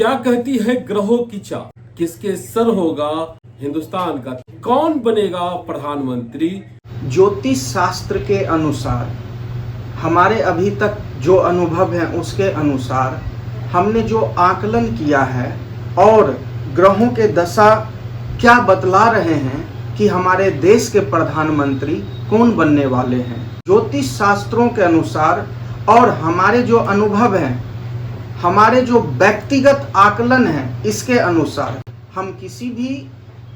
क्या कहती है ग्रहों की चाल? किसके सर होगा हिंदुस्तान का? कौन बनेगा प्रधानमंत्री? ज्योतिष शास्त्र के अनुसार, हमारे अभी तक जो अनुभव है उसके अनुसार, हमने जो आकलन किया है और ग्रहों के दशा क्या बतला रहे हैं कि हमारे देश के प्रधानमंत्री कौन बनने वाले हैं, ज्योतिष शास्त्रों के अनुसार और हमारे जो अनुभव हैं, हमारे जो व्यक्तिगत आकलन है, इसके अनुसार हम किसी भी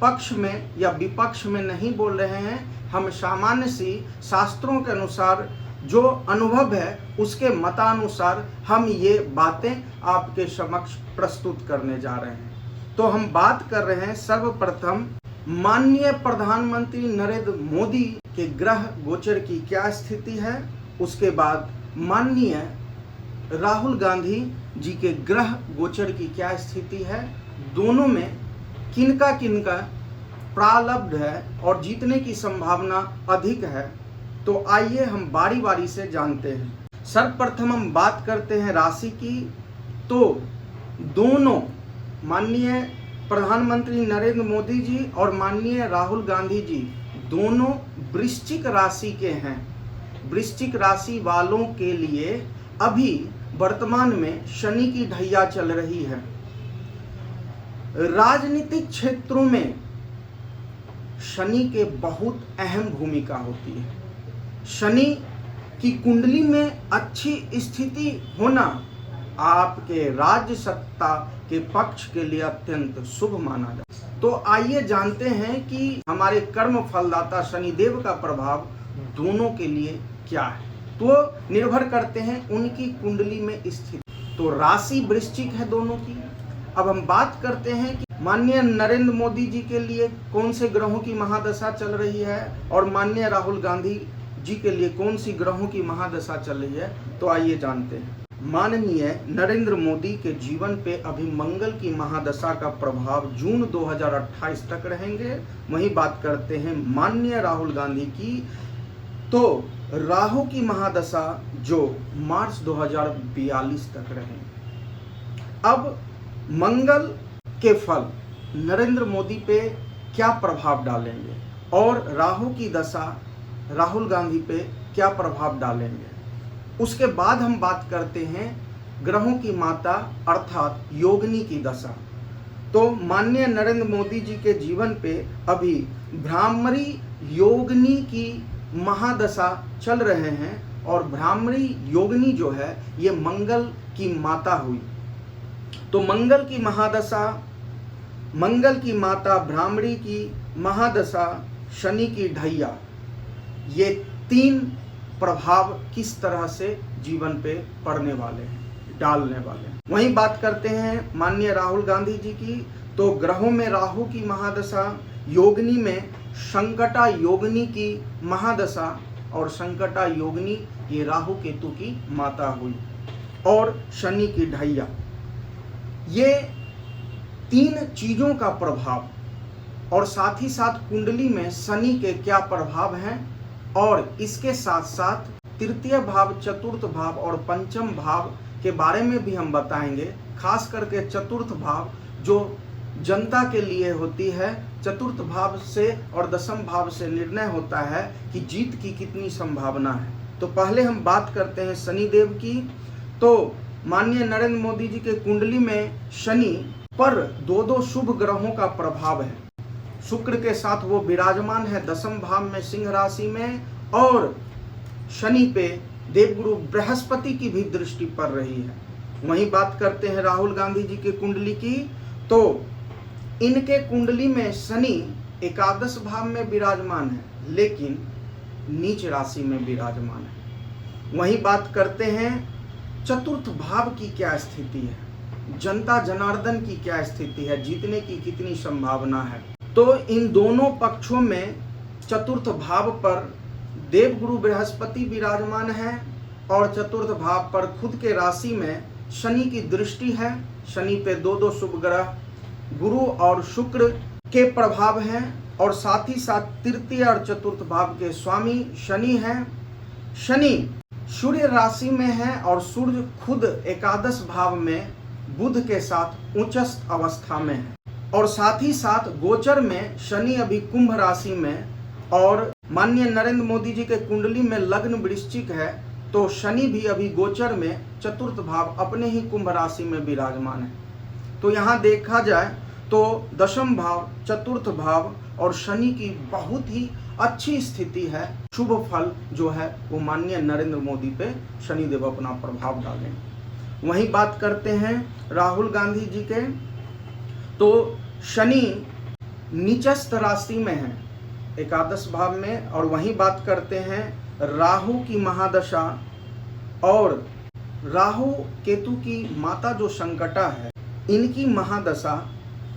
पक्ष में या विपक्ष में नहीं बोल रहे हैं। हम सामान्य सी शास्त्रों के अनुसार जो अनुभव है उसके मतानुसार हम ये बातें आपके समक्ष प्रस्तुत करने जा रहे हैं। तो हम बात कर रहे हैं सर्वप्रथम माननीय प्रधानमंत्री नरेंद्र मोदी के ग्रह गोचर की क्या स्थिति है, उसके बाद माननीय राहुल गांधी जी के ग्रह गोचर की क्या स्थिति है, दोनों में किनका किनका प्रारब्ध है और जीतने की संभावना अधिक है। तो आइए हम बारी बारी से जानते हैं। सर्वप्रथम हम बात करते हैं राशि की। तो दोनों माननीय प्रधानमंत्री नरेंद्र मोदी जी और माननीय राहुल गांधी जी दोनों वृश्चिक राशि के हैं। वृश्चिक राशि वालों के लिए अभी वर्तमान में शनि की ढैया चल रही है। राजनीतिक क्षेत्रों में शनि के बहुत अहम भूमिका होती है। शनि की कुंडली में अच्छी स्थिति होना आपके राज्य सत्ता के पक्ष के लिए अत्यंत शुभ माना जाता है। तो आइए जानते हैं कि हमारे कर्म फलदाता शनिदेव का प्रभाव दोनों के लिए क्या है। तो निर्भर करते हैं उनकी कुंडली में स्थित। तो राशि वृश्चिक है दोनों की। अब हम बात करते हैं कि माननीय नरेंद्र मोदी जी के लिए कौन से ग्रहों की महादशा चल रही है और माननीय राहुल गांधी जी के लिए कौन सी ग्रहों की महादशा चल रही है। तो आइए जानते हैं। माननीय नरेंद्र मोदी के जीवन पे अभी मंगल की महादशा का प्रभाव जून 2028 तक रहेंगे। वहीं बात करते हैं माननीय राहुल गांधी की, तो राहु की महादशा जो मार्च 2042 तक रहेंगे। अब मंगल के फल नरेंद्र मोदी पे क्या प्रभाव डालेंगे और राहु की दशा राहुल गांधी पे क्या प्रभाव डालेंगे, उसके बाद हम बात करते हैं ग्रहों की माता अर्थात योगिनी की दशा। तो माननीय नरेंद्र मोदी जी के जीवन पे अभी भ्रामरी योगिनी की महादशा चल रहे हैं और भ्रामरी योगिनी जो है ये मंगल की माता हुई। तो मंगल की महादशा, मंगल की माता भ्रामरी की महादशा, शनि की ढैया, ये तीन प्रभाव किस तरह से जीवन पे पड़ने वाले हैं, डालने वाले हैं। वहीं बात करते हैं माननीय राहुल गांधी जी की। तो ग्रहों में राहु की महादशा, योगिनी में संकटा योगिनी की महादशा और संकटा योगिनी ये राहु केतु की माता हुई और शनि की ढैया, ये तीन चीजों का प्रभाव और साथ ही साथ कुंडली में शनि के क्या प्रभाव हैं और इसके साथ साथ तृतीय भाव, चतुर्थ भाव और पंचम भाव के बारे में भी हम बताएंगे। खास करके चतुर्थ भाव जो जनता के लिए होती है, चतुर्थ भाव से और दशम भाव से निर्णय होता है कि जीत की कितनी संभावना है। तो पहले हम बात करते हैं शनिदेव की। तो माननीय नरेंद्र मोदी जी के कुंडली में शनि पर दो शुभ ग्रहों का प्रभाव है। शुक्र के साथ वो विराजमान है दशम भाव में सिंह राशि में और शनि पे देवगुरु बृहस्पति की भी दृष्टि पड़ रही है। वहीं बात करते हैं राहुल गांधी जी के कुंडली की। तो इनके कुंडली में शनि एकादश भाव में विराजमान है लेकिन नीच राशि में विराजमान है। वहीं बात करते हैं चतुर्थ भाव की क्या स्थिति है, जनता जनार्दन की क्या स्थिति है, जीतने की कितनी संभावना है। तो इन दोनों पक्षों में चतुर्थ भाव पर देवगुरु बृहस्पति विराजमान है और चतुर्थ भाव पर खुद के राशि में शनि की दृष्टि है। शनि पे दो शुभ ग्रह गुरु और शुक्र के प्रभाव हैं और साथ ही साथ तृतीय और चतुर्थ भाव के स्वामी शनि हैं। शनि सूर्य राशि में है और सूर्य खुद एकादश भाव में बुध के साथ उच्चस्थ अवस्था में है, और साथ ही साथ गोचर में शनि अभी कुंभ राशि में, और माननीय नरेंद्र मोदी जी के कुंडली में लग्न वृश्चिक है, तो शनि भी अभी गोचर में चतुर्थ भाव अपने ही कुंभ राशि में विराजमान है। तो यहाँ देखा जाए तो दशम भाव, चतुर्थ भाव और शनि की बहुत ही अच्छी स्थिति है। शुभ फल जो है वो माननीय नरेंद्र मोदी पे शनिदेव अपना प्रभाव डालेंगे। वहीं बात करते हैं राहुल गांधी जी के, तो शनि नीचस्थ राशि में है एकादश भाव में, और वहीं बात करते हैं राहु की महादशा और राहु केतु की माता जो संकटा है, इनकी महादशा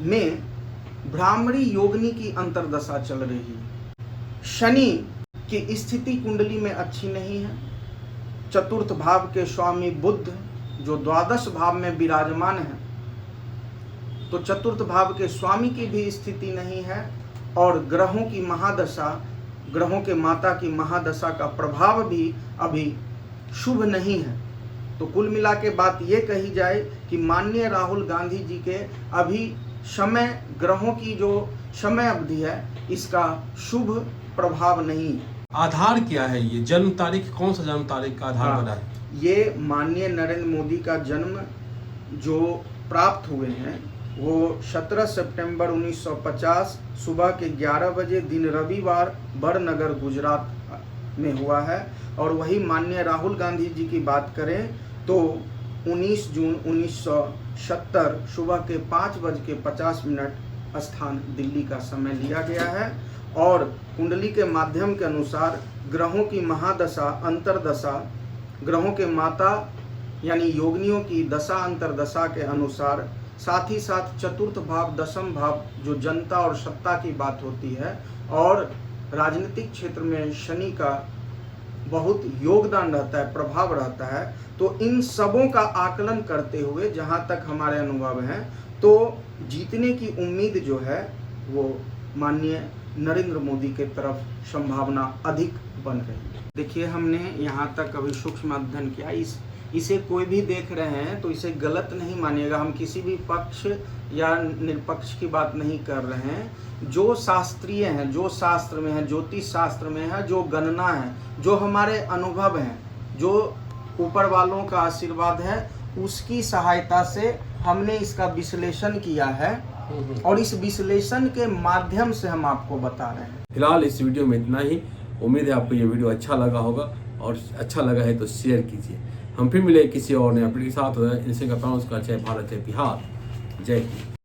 में भ्रामरी योगिनी की अंतरदशा चल रही है। शनि की स्थिति कुंडली में अच्छी नहीं है। चतुर्थ भाव के स्वामी बुध जो द्वादश भाव में विराजमान है, तो चतुर्थ भाव के स्वामी की भी स्थिति नहीं है, और ग्रहों की महादशा, ग्रहों के माता की महादशा का प्रभाव भी अभी शुभ नहीं है। तो कुल मिला के बात ये कही जाए कि माननीय राहुल गांधी जी के अभी समय, ग्रहों की जो समय अवधि है, इसका शुभ प्रभाव नहीं है। आधार क्या है ये? जन्म तारीख, कौन सा जन्म तारीख का आधार बना है? ये माननीय नरेंद्र मोदी का जन्म जो प्राप्त हुए हैं वो 17 सितंबर 1950 सुबह के 11 बजे दिन रविवार बड़नगर गुजरात में हुआ है। और वही माननीय राहुल गांधी जी की बात करें तो 19 जून 1970 सुबह के 5:50 स्थान दिल्ली का समय लिया गया है। और कुंडली के माध्यम के अनुसार ग्रहों की महादशा, अंतरदशा, ग्रहों के माता यानी योगिनियों की दशा अंतरदशा के अनुसार, साथ ही साथ चतुर्थ भाव, दशम भाव जो जनता और सत्ता की बात होती है, और राजनीतिक क्षेत्र में शनि का बहुत योगदान रहता है, प्रभाव रहता है। तो इन सबों का आकलन करते हुए जहाँ तक हमारे अनुभव हैं, तो जीतने की उम्मीद जो है वो माननीय नरेंद्र मोदी के तरफ संभावना अधिक बन रही है। देखिए, हमने यहाँ तक अभी सूक्ष्म अध्ययन किया, इसे कोई भी देख रहे हैं तो इसे गलत नहीं मानिएगा। हम किसी भी पक्ष या निरपक्ष की बात नहीं कर रहे हैं। जो शास्त्रीय हैं, जो शास्त्र में है, ज्योतिष शास्त्र में है, जो गणना है, जो हमारे अनुभव हैं, जो ऊपर वालों का आशीर्वाद है, उसकी सहायता से हमने इसका विश्लेषण किया है, और इस विश्लेषण के माध्यम से हम आपको बता रहे हैं। फिलहाल इस वीडियो में इतना ही। उम्मीद है आपको ये वीडियो अच्छा लगा होगा, और अच्छा लगा है तो शेयर कीजिए। हम फिर मिले किसी और नए अपडेट के साथ। इनसे का जय भारत, जय बिहार, जय हिंद।